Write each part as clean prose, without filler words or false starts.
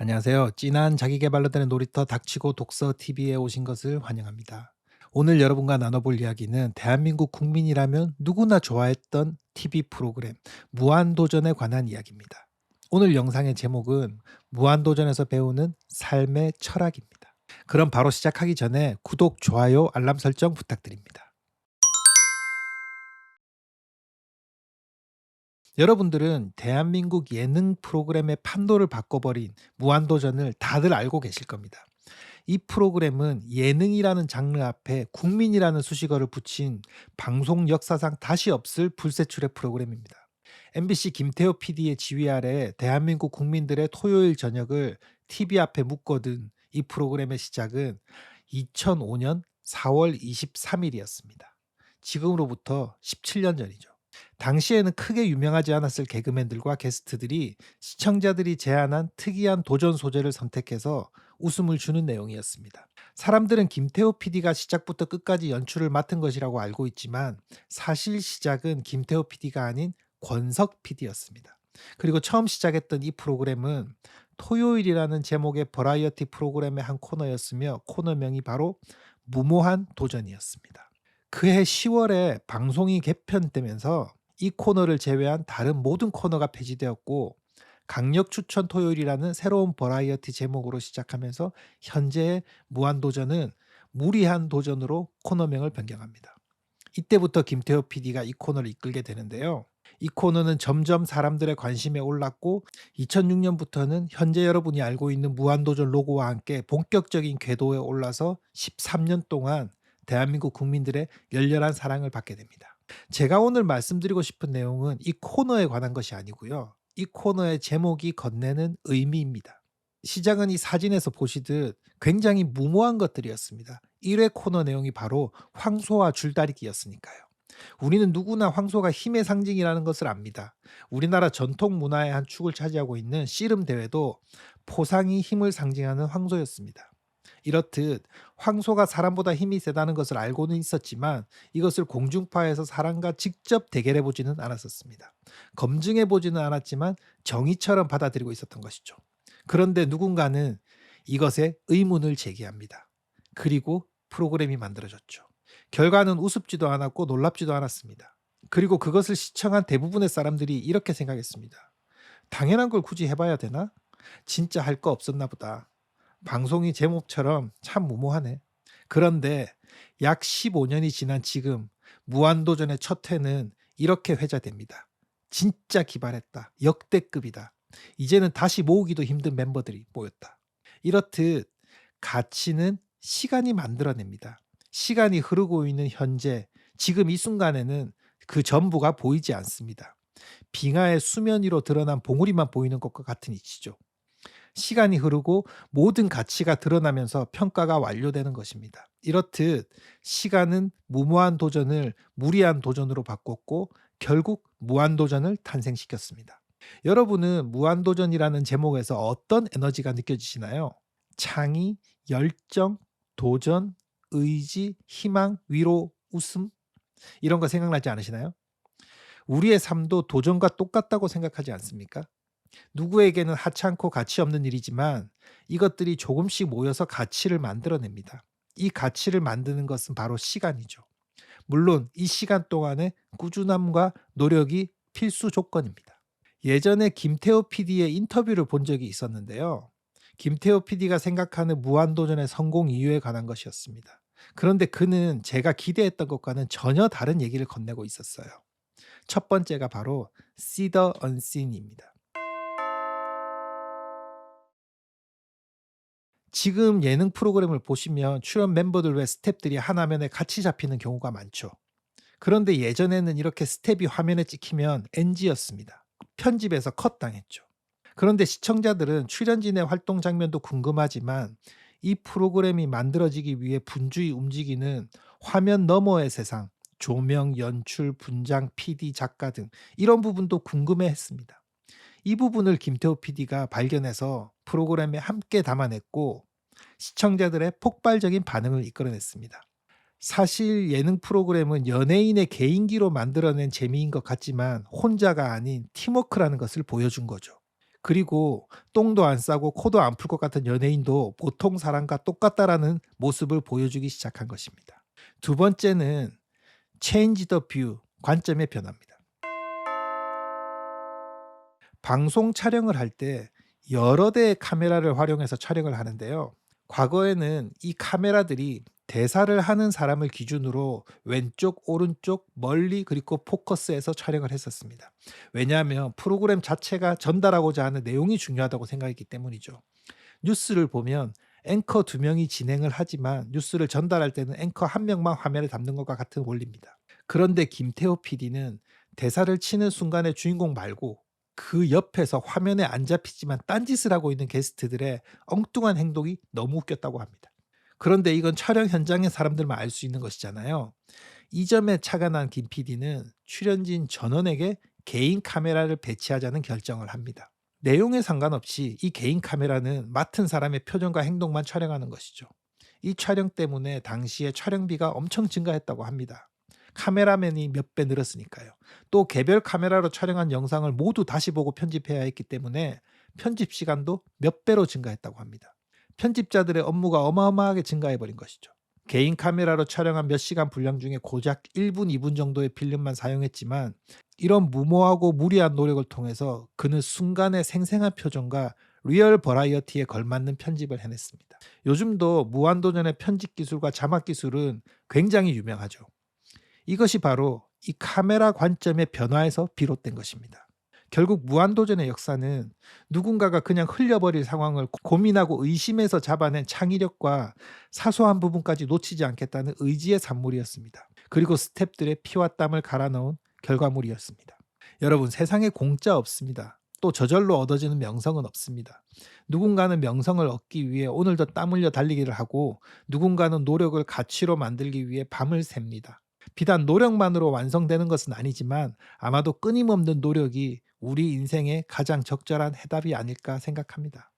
안녕하세요. 진한 자기계발로 되는 놀이터 닥치고 독서 TV에 오신 것을 환영합니다. 오늘 여러분과 나눠볼 이야기는 대한민국 국민이라면 누구나 좋아했던 TV 프로그램 무한도전에 관한 이야기입니다. 오늘 영상의 제목은 무한도전에서 배우는 삶의 철학입니다. 그럼 바로 시작하기 전에 구독, 좋아요, 알람 설정 부탁드립니다. 여러분들은 대한민국 예능 프로그램의 판도를 바꿔버린 무한도전을 다들 알고 계실 겁니다. 이 프로그램은 예능이라는 장르 앞에 국민이라는 수식어를 붙인 방송 역사상 다시 없을 불세출의 프로그램입니다. MBC 김태호 PD의 지휘 아래 대한민국 국민들의 토요일 저녁을 TV 앞에 묶어둔 이 프로그램의 시작은 2005년 4월 23일이었습니다. 지금으로부터 17년 전이죠. 당시에는 크게 유명하지 않았을 개그맨들과 게스트들이 시청자들이 제안한 특이한 도전 소재를 선택해서 웃음을 주는 내용이었습니다. 사람들은 김태호 PD가 시작부터 끝까지 연출을 맡은 것이라고 알고 있지만 사실 시작은 김태호 PD가 아닌 권석 PD였습니다. 그리고 처음 시작했던 이 프로그램은 토요일이라는 제목의 버라이어티 프로그램의 한 코너였으며 코너명이 바로 무모한 도전이었습니다. 그해 10월에 방송이 개편되면서 이 코너를 제외한 다른 모든 코너가 폐지되었고 강력 추천 토요일이라는 새로운 버라이어티 제목으로 시작하면서 현재의 무한도전은 무리한 도전으로 코너명을 변경합니다. 이때부터 김태호 PD가 이 코너를 이끌게 되는데요. 이 코너는 점점 사람들의 관심에 올랐고 2006년부터는 현재 여러분이 알고 있는 무한도전 로고와 함께 본격적인 궤도에 올라서 13년 동안 대한민국 국민들의 열렬한 사랑을 받게 됩니다. 제가 오늘 말씀드리고 싶은 내용은 이 코너에 관한 것이 아니고요. 이 코너의 제목이 건네는 의미입니다. 시작은 이 사진에서 보시듯 굉장히 무모한 것들이었습니다. 1회 코너 내용이 바로 황소와 줄다리기였으니까요. 우리는 누구나 황소가 힘의 상징이라는 것을 압니다. 우리나라 전통 문화의 한 축을 차지하고 있는 씨름 대회도 포상이 힘을 상징하는 황소였습니다. 이렇듯 황소가 사람보다 힘이 세다는 것을 알고는 있었지만 이것을 공중파에서 사람과 직접 대결해 보지는 않았었습니다. 검증해 보지는 않았지만 정의처럼 받아들이고 있었던 것이죠. 그런데 누군가는 이것에 의문을 제기합니다. 그리고 프로그램이 만들어졌죠. 결과는 우습지도 않았고 놀랍지도 않았습니다. 그리고 그것을 시청한 대부분의 사람들이 이렇게 생각했습니다. 당연한 걸 굳이 해봐야 되나? 진짜 할 거 없었나 보다. 방송이 제목처럼 참 무모하네. 그런데 약 15년이 지난 지금 무한도전의 첫 회는 이렇게 회자됩니다. 진짜 기발했다. 역대급이다. 이제는 다시 모으기도 힘든 멤버들이 모였다. 이렇듯 가치는 시간이 만들어냅니다. 시간이 흐르고 있는 현재, 지금 이 순간에는 그 전부가 보이지 않습니다. 빙하의 수면 위로 드러난 봉우리만 보이는 것과 같은 이치죠. 시간이 흐르고 모든 가치가 드러나면서 평가가 완료되는 것입니다. 이렇듯 시간은 무모한 도전을 무리한 도전으로 바꿨고 결국 무한도전을 탄생시켰습니다. 여러분은 무한도전이라는 제목에서 어떤 에너지가 느껴지시나요? 창의, 열정, 도전, 의지, 희망, 위로, 웃음? 이런 거 생각나지 않으시나요? 우리의 삶도 도전과 똑같다고 생각하지 않습니까? 누구에게는 하찮고 가치 없는 일이지만 이것들이 조금씩 모여서 가치를 만들어냅니다. 이 가치를 만드는 것은 바로 시간이죠. 물론 이 시간 동안에 꾸준함과 노력이 필수 조건입니다. 예전에 김태호 PD의 인터뷰를 본 적이 있었는데요. 김태호 PD가 생각하는 무한도전의 성공 이유에 관한 것이었습니다. 그런데 그는 제가 기대했던 것과는 전혀 다른 얘기를 건네고 있었어요. 첫 번째가 바로 See the Unseen입니다. 지금 예능 프로그램을 보시면 출연 멤버들 외 스탭들이 한 화면에 같이 잡히는 경우가 많죠. 그런데 예전에는 이렇게 스텝이 화면에 찍히면 NG였습니다. 편집에서 컷 당했죠. 그런데 시청자들은 출연진의 활동 장면도 궁금하지만 이 프로그램이 만들어지기 위해 분주히 움직이는 화면 너머의 세상, 조명, 연출, 분장, PD, 작가 등 이런 부분도 궁금해 했습니다. 이 부분을 김태호 PD가 발견해서 프로그램에 함께 담아냈고 시청자들의 폭발적인 반응을 이끌어냈습니다. 사실 예능 프로그램은 연예인의 개인기로 만들어낸 재미인 것 같지만 혼자가 아닌 팀워크라는 것을 보여준 거죠. 그리고 똥도 안 싸고 코도 안 풀 것 같은 연예인도 보통 사람과 똑같다라는 모습을 보여주기 시작한 것입니다. 두 번째는 change the view, 관점의 변화입니다. 방송 촬영을 할 때 여러 대의 카메라를 활용해서 촬영을 하는데요. 과거에는 이 카메라들이 대사를 하는 사람을 기준으로 왼쪽, 오른쪽, 멀리 그리고 포커스해서 촬영을 했었습니다. 왜냐하면 프로그램 자체가 전달하고자 하는 내용이 중요하다고 생각했기 때문이죠. 뉴스를 보면 앵커 두 명이 진행을 하지만 뉴스를 전달할 때는 앵커 한 명만 화면에 담는 것과 같은 원리입니다. 그런데 김태호 PD는 대사를 치는 순간의 주인공 말고 그 옆에서 화면에 안 잡히지만 딴짓을 하고 있는 게스트들의 엉뚱한 행동이 너무 웃겼다고 합니다. 그런데 이건 촬영 현장의 사람들만 알 수 있는 것이잖아요. 이 점에 차가 난 김 PD는 출연진 전원에게 개인 카메라를 배치하자는 결정을 합니다. 내용에 상관없이 이 개인 카메라는 맡은 사람의 표정과 행동만 촬영하는 것이죠. 이 촬영 때문에 당시에 촬영비가 엄청 증가했다고 합니다. 카메라맨이 몇 배 늘었으니까요. 또 개별 카메라로 촬영한 영상을 모두 다시 보고 편집해야 했기 때문에 편집 시간도 몇 배로 증가했다고 합니다. 편집자들의 업무가 어마어마하게 증가해 버린 것이죠. 개인 카메라로 촬영한 몇 시간 분량 중에 고작 1분, 2분 정도의 필름만 사용했지만 이런 무모하고 무리한 노력을 통해서 그는 순간의 생생한 표정과 리얼 버라이어티에 걸맞는 편집을 해냈습니다. 요즘도 무한도전의 편집 기술과 자막 기술은 굉장히 유명하죠. 이것이 바로 이 카메라 관점의 변화에서 비롯된 것입니다. 결국 무한도전의 역사는 누군가가 그냥 흘려버릴 상황을 고민하고 의심해서 잡아낸 창의력과 사소한 부분까지 놓치지 않겠다는 의지의 산물이었습니다. 그리고 스태프들의 피와 땀을 갈아 넣은 결과물이었습니다. 여러분, 세상에 공짜 없습니다. 또 저절로 얻어지는 명성은 없습니다. 누군가는 명성을 얻기 위해 오늘도 땀 흘려 달리기를 하고 누군가는 노력을 가치로 만들기 위해 밤을 셉니다. 비단 노력만으로 완성되는 것은 아니지만 아마도 끊임없는 노력이 우리 인생의 가장 적절한 해답이 아닐까 생각합니다.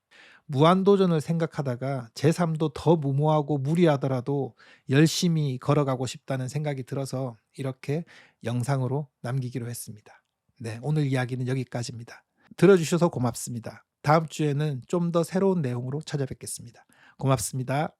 무한도전을 생각하다가 제 삶도 더 무모하고 무리하더라도 열심히 걸어가고 싶다는 생각이 들어서 이렇게 영상으로 남기기로 했습니다. 네, 오늘 이야기는 여기까지입니다. 들어주셔서 고맙습니다. 다음 주에는 좀 더 새로운 내용으로 찾아뵙겠습니다. 고맙습니다.